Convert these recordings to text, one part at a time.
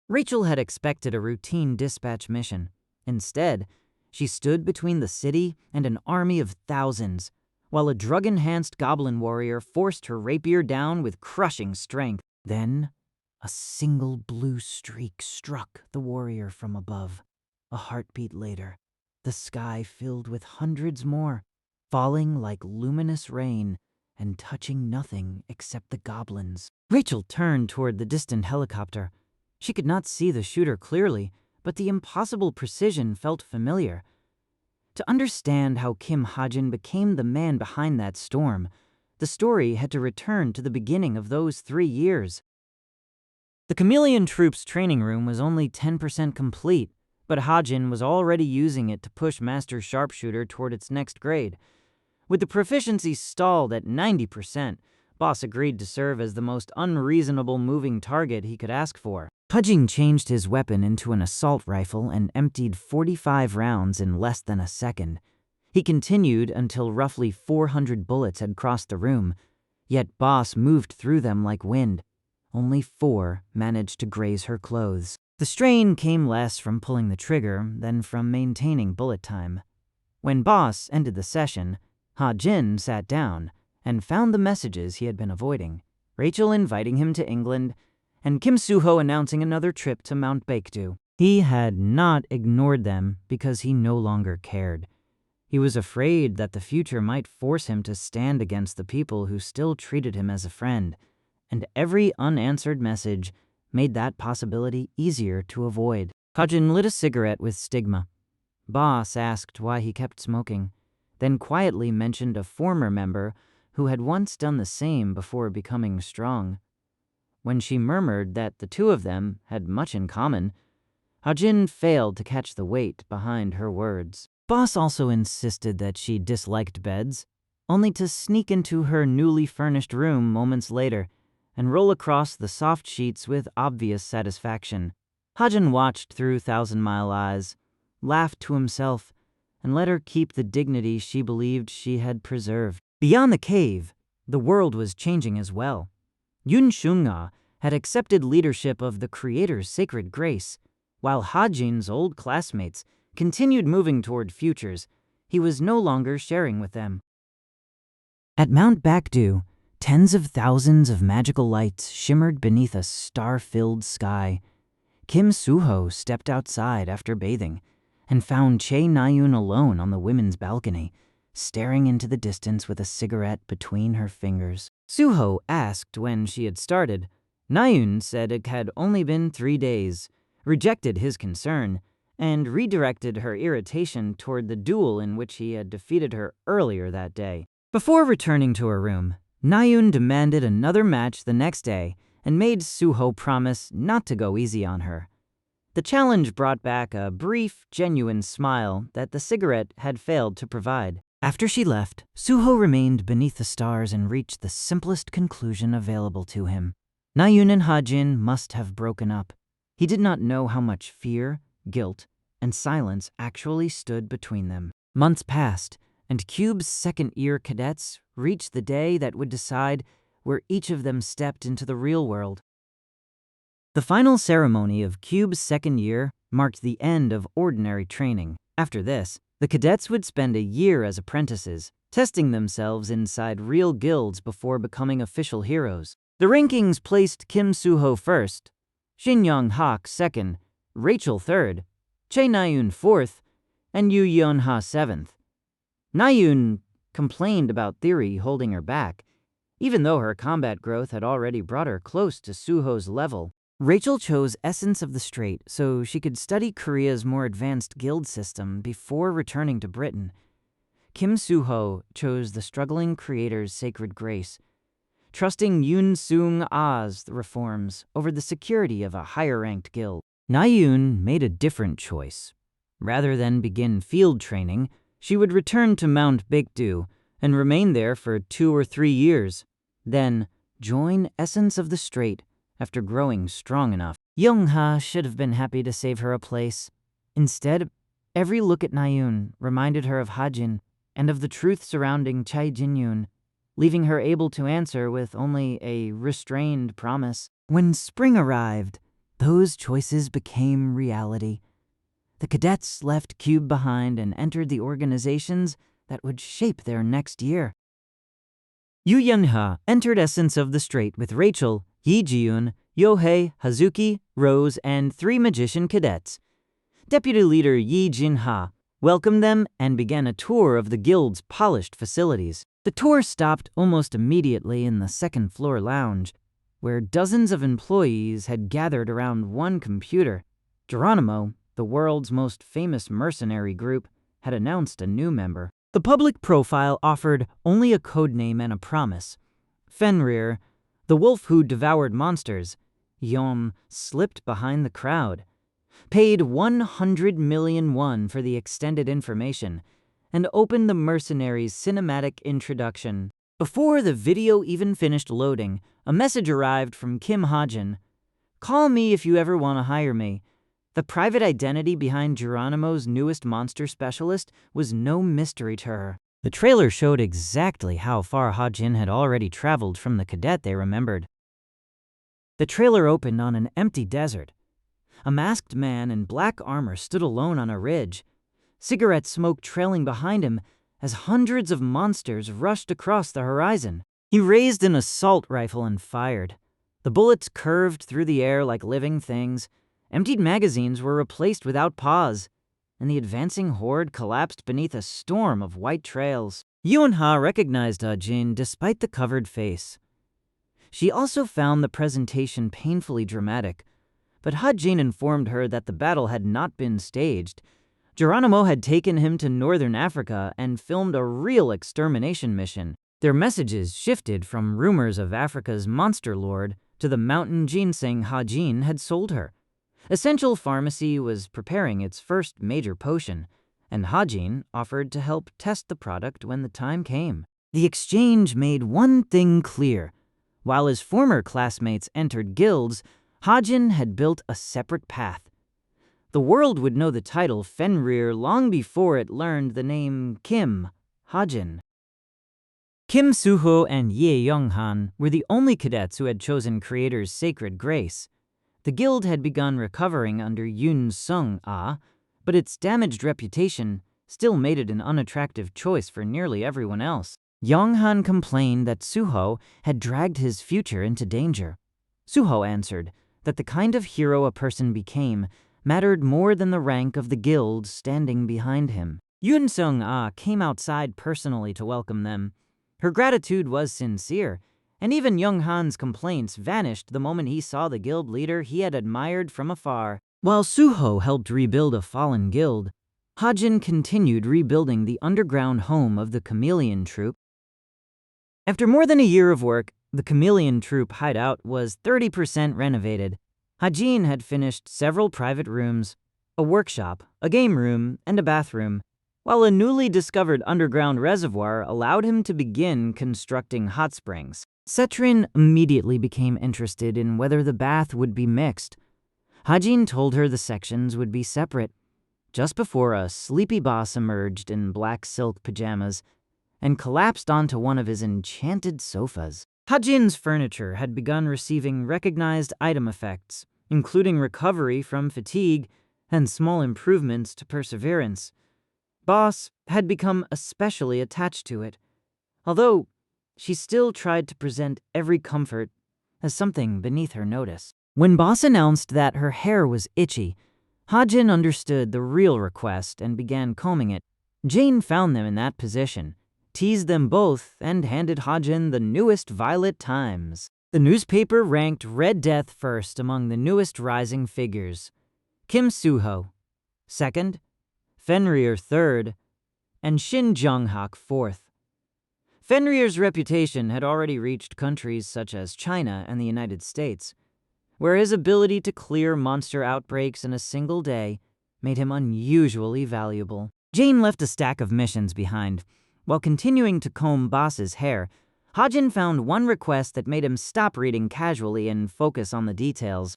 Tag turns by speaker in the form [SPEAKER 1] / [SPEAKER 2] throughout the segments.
[SPEAKER 1] Rachel had expected a routine dispatch mission. Instead, she stood between the city and an army of thousands, while a drug-enhanced goblin warrior forced her rapier down with crushing strength. Then, a single blue streak struck the warrior from above. A heartbeat later, the sky filled with hundreds more, falling like luminous rain and touching nothing except the goblins. Rachel turned toward the distant helicopter. She could not see the shooter clearly, but the impossible precision felt familiar. To understand how Kim Hajin became the man behind that storm, the story had to return to the beginning of those 3 years. The Chameleon Troop's training room was only 10% complete, but Hajin was already using it to push Master Sharpshooter toward its next grade. With the proficiency stalled at 90%, Boss agreed to serve as the most unreasonable moving target he could ask for. Hajin changed his weapon into an assault rifle and emptied 45 rounds in less than a second. He continued until roughly 400 bullets had crossed the room, yet Boss moved through them like wind. Only 4 managed to graze her clothes. The strain came less from pulling the trigger than from maintaining bullet time. When Boss ended the session, Hajin sat down and found the messages he had been avoiding, Rachel inviting him to England, and Kim Suho announcing another trip to Mount Baekdu. He had not ignored them because he no longer cared. He was afraid that the future might force him to stand against the people who still treated him as a friend, and every unanswered message made that possibility easier to avoid. Hajin lit a cigarette with stigma. Boss asked why he kept smoking, then quietly mentioned a former member who had once done the same before becoming strong. When she murmured that the two of them had much in common, Hajin failed to catch the weight behind her words. Boss also insisted that she disliked beds, only to sneak into her newly furnished room moments later and roll across the soft sheets with obvious satisfaction. Hajin watched through thousand-mile eyes, laughed to himself, and let her keep the dignity she believed she had preserved. Beyond the cave, the world was changing as well. Yun Shunga had accepted leadership of the Creator's sacred grace, while Hajin's old classmates continued moving toward futures he was no longer sharing with them. At Mount Baekdu, tens of thousands of magical lights shimmered beneath a star-filled sky. Kim Suho stepped outside after bathing and found Chae Nayun alone on the women's balcony, staring into the distance with a cigarette between her fingers. Suho asked when she had started. Nayun said it had only been 3 days, rejected his concern, and redirected her irritation toward the duel in which he had defeated her earlier that day. Before returning to her room, Nayun demanded another match the next day and made Suho promise not to go easy on her. The challenge brought back a brief, genuine smile that the cigarette had failed to provide. After she left, Suho remained beneath the stars and reached the simplest conclusion available to him. Nayun and Hajin must have broken up. He did not know how much fear, guilt, and silence actually stood between them. Months passed, and Cube's second-year cadets reached the day that would decide where each of them stepped into the real world. The final ceremony of Cube's second year marked the end of ordinary training. After this, the cadets would spend a year as apprentices, testing themselves inside real guilds before becoming official heroes. The rankings placed Kim Suho first, Shin Young-hak second, Rachel third, Chae Nayun fourth, and Yu Yeon-ha seventh. Nayun complained about theory holding her back, even though her combat growth had already brought her close to Suho's level. Rachel chose Essence of the Strait so she could study Korea's more advanced guild system before returning to Britain. Kim Suho chose the struggling creator's sacred grace, trusting Yoon Seung-ah's reforms over the security of a higher-ranked guild. Nayun made a different choice. Rather than begin field training, she would return to Mount Baekdu and remain there for 2 or 3 years, then join Essence of the Strait after growing strong enough. Young-ha should have been happy to save her a place. Instead, every look at Nayun reminded her of Hajin and of the truth surrounding Chae Jin-yoon, leaving her able to answer with only a restrained promise. When spring arrived, Those choices became reality. The cadets left Cube behind and entered the organizations that would shape their next year. Yu Yunha entered Essence of the Strait with Rachel, Yi Jiun, Yohei, Hazuki, Rose, and 3 magician cadets. Deputy leader Yi Jinha welcomed them and began a tour of the guild's polished facilities. The tour stopped almost immediately in the second-floor lounge, where dozens of employees had gathered around one computer. Geronimo, the world's most famous mercenary group, had announced a new member. The public profile offered only a codename and a promise. Fenrir, the wolf who devoured monsters, Yom slipped behind the crowd, paid 100 million won for the extended information, and opened the mercenaries' cinematic introduction. Before the video even finished loading, a message arrived from Kim Hajin. "Call me if you ever want to hire me." The private identity behind Geronimo's newest monster specialist was no mystery to her. The trailer showed exactly how far Hajin had already traveled from the cadet they remembered. The trailer opened on an empty desert. A masked man in black armor stood alone on a ridge, cigarette smoke trailing behind him as hundreds of monsters rushed across the horizon. He raised an assault rifle and fired. The bullets curved through the air like living things. Emptied magazines were replaced without pause, and the advancing horde collapsed beneath a storm of white trails. Yunha recognized Hajin despite the covered face. She also found the presentation painfully dramatic, but Hajin informed her that the battle had not been staged. Geronimo had taken him to northern Africa and filmed a real extermination mission. Their messages shifted from rumors of Africa's monster lord to the mountain ginseng Hajin had sold her. Essential Pharmacy was preparing its first major potion, and Hajin offered to help test the product when the time came. The exchange made one thing clear. While his former classmates entered guilds, Hajin had built a separate path. The world would know the title Fenrir long before it learned the name Kim Hajin. Kim Suho and Ye Younghan were the only cadets who had chosen Creator's sacred grace. The guild had begun recovering under Yun Sung-ah, but its damaged reputation still made it an unattractive choice for nearly everyone else. Younghan complained that Suho had dragged his future into danger. Suho answered that the kind of hero a person became mattered more than the rank of the guild standing behind him. Yun Sung-ah came outside personally to welcome them. Her gratitude was sincere, and even Younghan's complaints vanished the moment he saw the guild leader he had admired from afar. While Suho helped rebuild a fallen guild, Hajin continued rebuilding the underground home of the Chameleon Troop. After more than a year of work, the Chameleon Troop hideout was 30% renovated. Hajin had finished several private rooms, a workshop, a game room, and a bathroom, while a newly discovered underground reservoir allowed him to begin constructing hot springs. Setrin immediately became interested in whether the bath would be mixed. Hajin told her the sections would be separate. Just before a sleepy boss emerged in black silk pajamas and collapsed onto one of his enchanted sofas. Hajin's furniture had begun receiving recognized item effects, including recovery from fatigue and small improvements to perseverance. Boss had become especially attached to it, although she still tried to present every comfort as something beneath her notice. When Boss announced that her hair was itchy, Hajin understood the real request and began combing it. Jane found them in that position, teased them both, and handed Hajin the newest Violet Times. The newspaper ranked Red Death first among the newest rising figures, Kim Suho second, Fenrir third, and Shin Jung-hak fourth. Fenrir's reputation had already reached countries such as China and the United States, where his ability to clear monster outbreaks in a single day made him unusually valuable. Jane left a stack of missions behind. While continuing to comb Boss's hair, Hajin found one request that made him stop reading casually and focus on the details.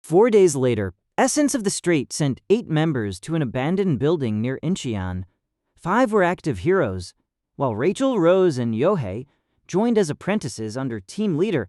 [SPEAKER 1] 4 days later, Essence of the Strait sent 8 members to an abandoned building near Incheon. 5 were active heroes, while Rachel, Rose, and Yohei joined as apprentices under team leader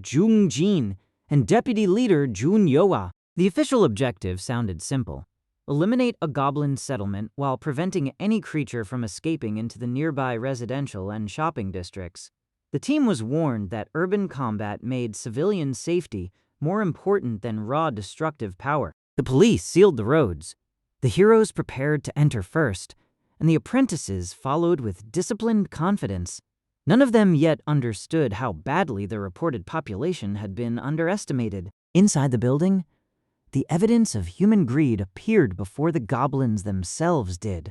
[SPEAKER 1] Jung Jin and deputy leader Jun Yoa. The official objective sounded simple: eliminate a goblin settlement while preventing any creature from escaping into the nearby residential and shopping districts. The team was warned that urban combat made civilian safety more important than raw destructive power. The police sealed the roads. The heroes prepared to enter first, and the apprentices followed with disciplined confidence. None of them yet understood how badly the reported population had been underestimated. Inside the building, the evidence of human greed appeared before the goblins themselves did.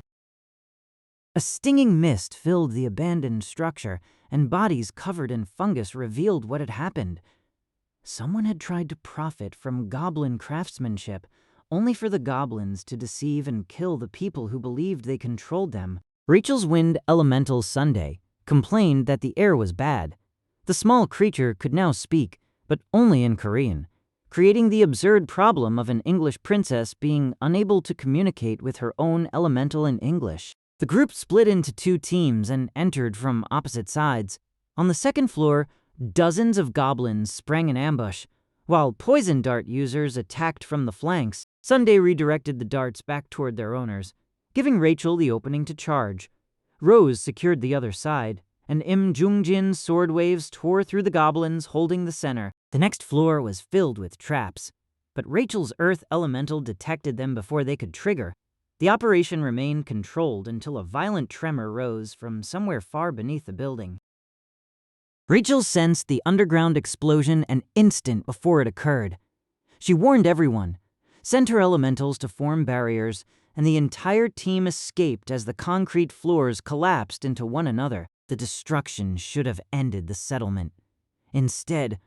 [SPEAKER 1] A stinging mist filled the abandoned structure, and bodies covered in fungus revealed what had happened. Someone had tried to profit from goblin craftsmanship, only for the goblins to deceive and kill the people who believed they controlled them. Rachel's wind elemental Sunday complained that the air was bad. The small creature could now speak, but only in Korean, creating the absurd problem of an English princess being unable to communicate with her own elemental in English. The group split into two teams and entered from opposite sides. On the second floor, dozens of goblins sprang an ambush, while poison dart users attacked from the flanks. Sunday redirected the darts back toward their owners, giving Rachel the opening to charge. Rose secured the other side, and Im Jungjin's sword waves tore through the goblins holding the center. The next floor was filled with traps, but Rachel's earth elemental detected them before they could trigger. The operation remained controlled until a violent tremor rose from somewhere far beneath the building. Rachel sensed the underground explosion an instant before it occurred. She warned everyone, sent her elementals to form barriers, and the entire team escaped as the concrete floors collapsed into one another. The destruction should have ended the settlement. Instead,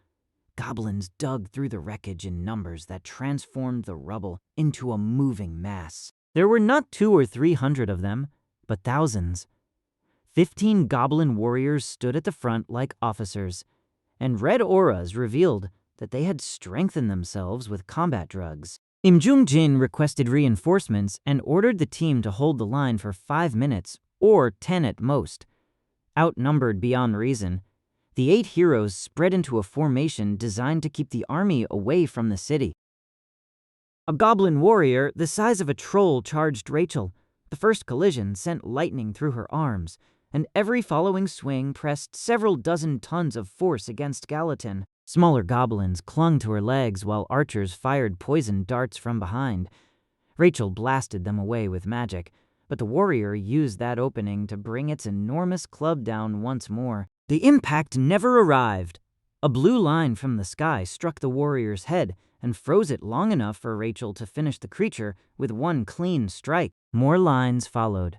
[SPEAKER 1] goblins dug through the wreckage in numbers that transformed the rubble into a moving mass. There were not 200 or 300 of them, but thousands. 15 goblin warriors stood at the front like officers, and red auras revealed that they had strengthened themselves with combat drugs. Im Jung-jin requested reinforcements and ordered the team to hold the line for 5 minutes, or 10 at most. Outnumbered beyond reason, the 8 heroes spread into a formation designed to keep the army away from the city. A goblin warrior the size of a troll charged Rachel. The first collision sent lightning through her arms, and every following swing pressed several dozen tons of force against Gallatin. Smaller goblins clung to her legs while archers fired poison darts from behind. Rachel blasted them away with magic, but the warrior used that opening to bring its enormous club down once more. The impact never arrived. A blue line from the sky struck the warrior's head and froze it long enough for Rachel to finish the creature with one clean strike. More lines followed.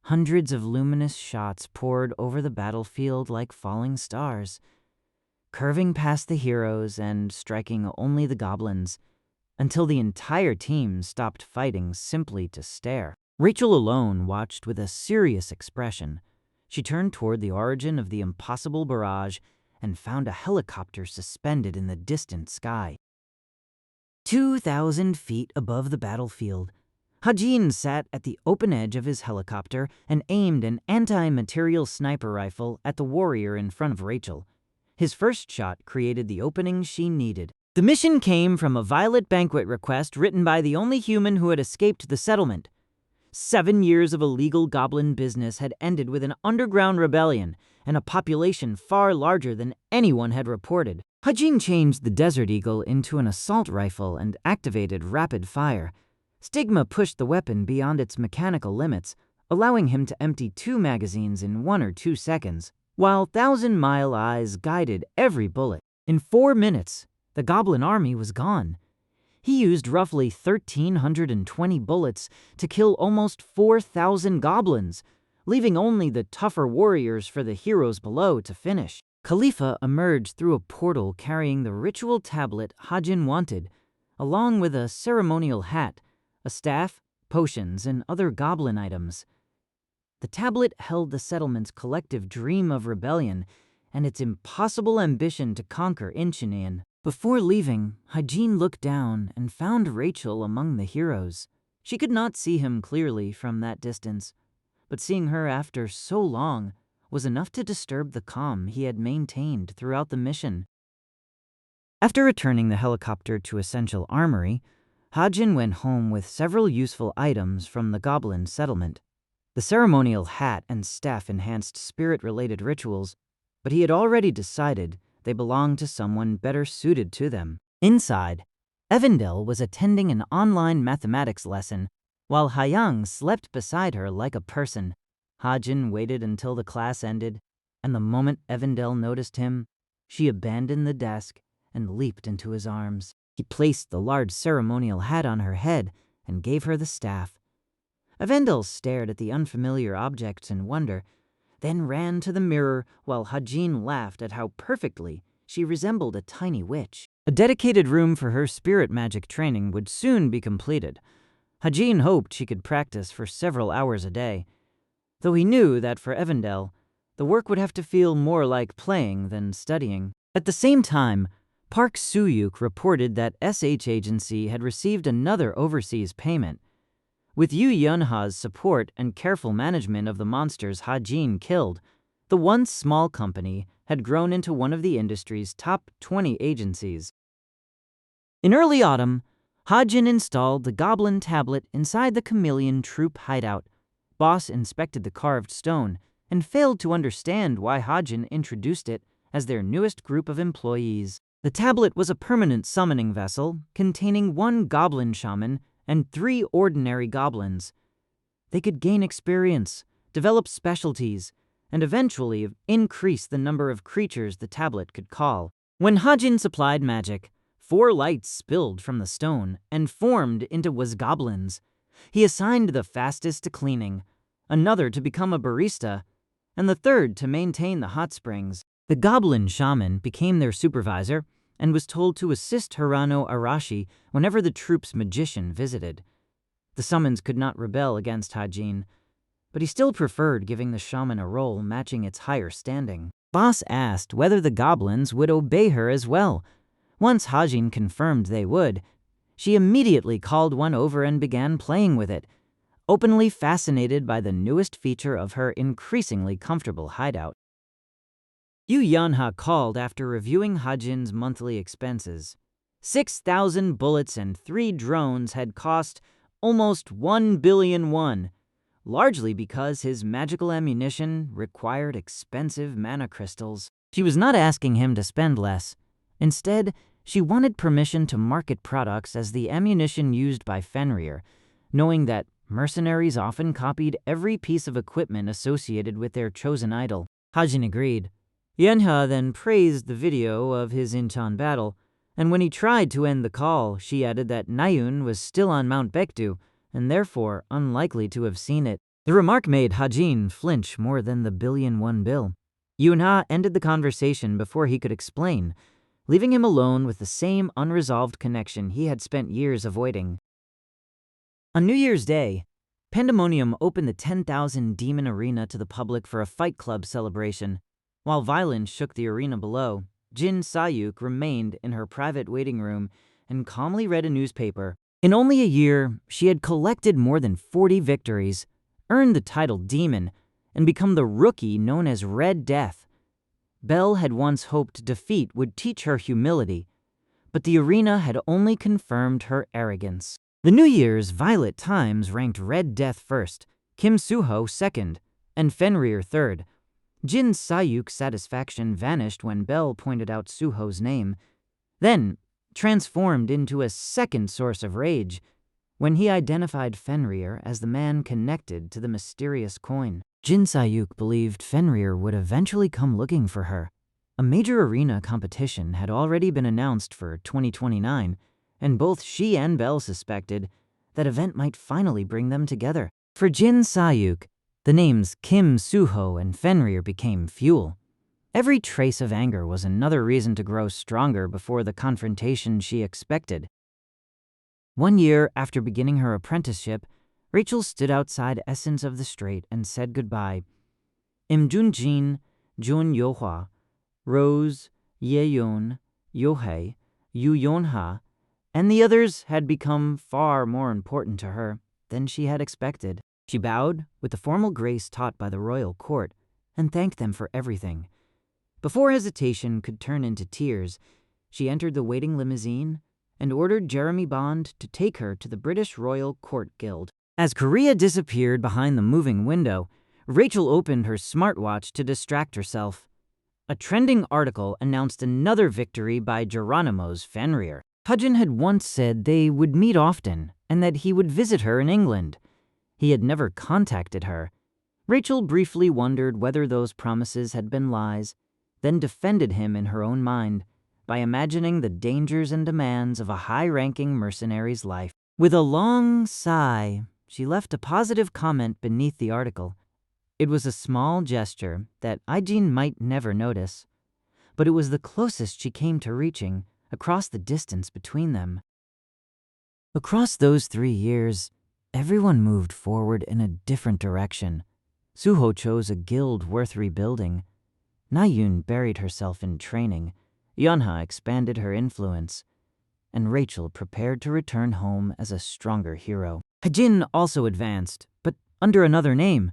[SPEAKER 1] Hundreds of luminous shots poured over the battlefield like falling stars, curving past the heroes and striking only the goblins, until the entire team stopped fighting simply to stare. Rachel alone watched with a serious expression. She turned toward the origin of the impossible barrage and found a helicopter suspended in the distant sky. 2,000 feet above the battlefield, Hajin sat at the open edge of his helicopter and aimed an anti-material sniper rifle at the warrior in front of Rachel. His first shot created the opening she needed. The mission came from a Violet Banquet request written by the only human who had escaped the settlement. 7 years of illegal goblin business had ended with an underground rebellion and a population far larger than anyone had reported. Hajin changed the Desert Eagle into an assault rifle and activated rapid fire. Stigma pushed the weapon beyond its mechanical limits, allowing him to empty 2 magazines in 1 or 2 seconds, while 1,000-mile eyes guided every bullet. In 4 minutes, the goblin army was gone. He used roughly 1,320 bullets to kill almost 4,000 goblins, leaving only the tougher warriors for the heroes below to finish. Khalifa emerged through a portal carrying the ritual tablet Hajin wanted, along with a ceremonial hat, a staff, potions, and other goblin items. The tablet held the settlement's collective dream of rebellion and its impossible ambition to conquer Inchinian. Before leaving, Hajin looked down and found Rachel among the heroes. She could not see him clearly from that distance, but seeing her after so long was enough to disturb the calm he had maintained throughout the mission. After returning the helicopter to Essential Armory, Hajin went home with several useful items from the goblin settlement. The ceremonial hat and staff enhanced spirit-related rituals, but he had already decided they belonged to someone better suited to them. Inside, Evendel was attending an online mathematics lesson, while Hayang slept beside her like a person. Hajin waited until the class ended, and the moment Evendel noticed him, she abandoned the desk and leaped into his arms. He placed the large ceremonial hat on her head and gave her the staff. Evendel stared at the unfamiliar objects in wonder, then ran to the mirror while Hajin laughed at how perfectly she resembled a tiny witch. A dedicated room for her spirit magic training would soon be completed. Hajin hoped she could practice for several hours a day, though he knew that for Evendel, the work would have to feel more like playing than studying. At the same time, Park Soo-yuk reported that SH Agency had received another overseas payment. With Yu Yunha's support and careful management of the monsters Hajin killed, the once small company had grown into one of the industry's top 20 agencies. In early autumn, Hajin installed the goblin tablet inside the chameleon troop hideout. Boss inspected the carved stone and failed to understand why Hajin introduced it as their newest group of employees. The tablet was a permanent summoning vessel containing 1 goblin shaman and 3 ordinary goblins. They could gain experience, develop specialties, and eventually increase the number of creatures the tablet could call. When Hajin supplied magic, 4 lights spilled from the stone and formed into was-goblins. He assigned the fastest to cleaning, another to become a barista, and the third to maintain the hot springs. The goblin shaman became their supervisor and was told to assist Hirano Arashi whenever the troop's magician visited. The summons could not rebel against Hajin, but he still preferred giving the shaman a role matching its higher standing. Boss asked whether the goblins would obey her as well. Once Hajin confirmed they would, she immediately called one over and began playing with it, openly fascinated by the newest feature of her increasingly comfortable hideout. Yu Yanha called after reviewing Hajin's monthly expenses. 6,000 bullets and 3 drones had cost almost 1 billion won, largely because his magical ammunition required expensive mana crystals. She was not asking him to spend less. Instead, she wanted permission to market products as the ammunition used by Fenrir, knowing that mercenaries often copied every piece of equipment associated with their chosen idol. Hajin agreed. Yanha then praised the video of his Incheon battle, and when he tried to end the call, she added that Nayun was still on Mount Baekdu, and therefore unlikely to have seen it. The remark made Hajin flinch more than the 1 billion won bill. Yunha ended the conversation before he could explain, leaving him alone with the same unresolved connection he had spent years avoiding. On New Year's Day, Pandemonium opened the 10,000 Demon Arena to the public for a Fight Club celebration. While violence shook the arena below, Jin Sayuk remained in her private waiting room and calmly read a newspaper. In only a year, she had collected more than 40 victories, earned the title Demon, and become the rookie known as Red Death. Belle had once hoped defeat would teach her humility, but the arena had only confirmed her arrogance. The New Year's Violet Times ranked Red Death first, Kim Soo-ho second, and Fenrir third. Jin Sayuk's satisfaction vanished when Belle pointed out Soo-ho's name, then transformed into a second source of rage when he identified Fenrir as the man connected to the mysterious coin. Jin Sayuk believed Fenrir would eventually come looking for her. A major arena competition had already been announced for 2029, and both she and Belle suspected that event might finally bring them together. For Jin Sayuk, the names Kim Soo-ho and Fenrir became fuel. Every trace of anger was another reason to grow stronger before the confrontation she expected. 1 year after beginning her apprenticeship, Rachel stood outside Essence of the Strait and said goodbye. Im Jun-jin, Jun Yo-hwa, Rose, Ye-yeon, Yo-hae, Yu Yeon-ha, and the others had become far more important to her than she had expected. She bowed with the formal grace taught by the royal court and thanked them for everything. Before hesitation could turn into tears, She entered the waiting limousine and ordered Jeremy Bond to take her to the British Royal Court Guild. As Korea disappeared behind the moving window, Rachel opened her smartwatch to distract herself. A trending article announced another victory by Geronimo's Fenrir. Hajin had once said they would meet often and that he would visit her in England. He had never contacted her. Rachel briefly wondered whether those promises had been lies, then defended him in her own mind by imagining the dangers and demands of a high-ranking mercenary's life. With a long sigh, she left a positive comment beneath the article. It was a small gesture that Hajin might never notice, but it was the closest she came to reaching across the distance between them. Across those 3 years, everyone moved forward in a different direction. Suho chose a guild worth rebuilding. Nayun buried herself in training. Yeonha expanded her influence. And Rachel prepared to return home as a stronger hero. Hajin also advanced, but under another name.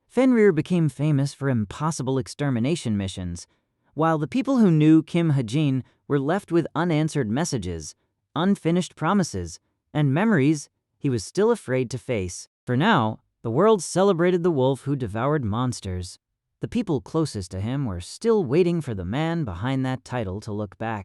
[SPEAKER 1] Fenrir became famous for impossible extermination missions, while the people who knew Kim Hajin were left with unanswered messages, unfinished promises, and memories he was still afraid to face. For now, the world celebrated the wolf who devoured monsters. The people closest to him were still waiting for the man behind that title to look back.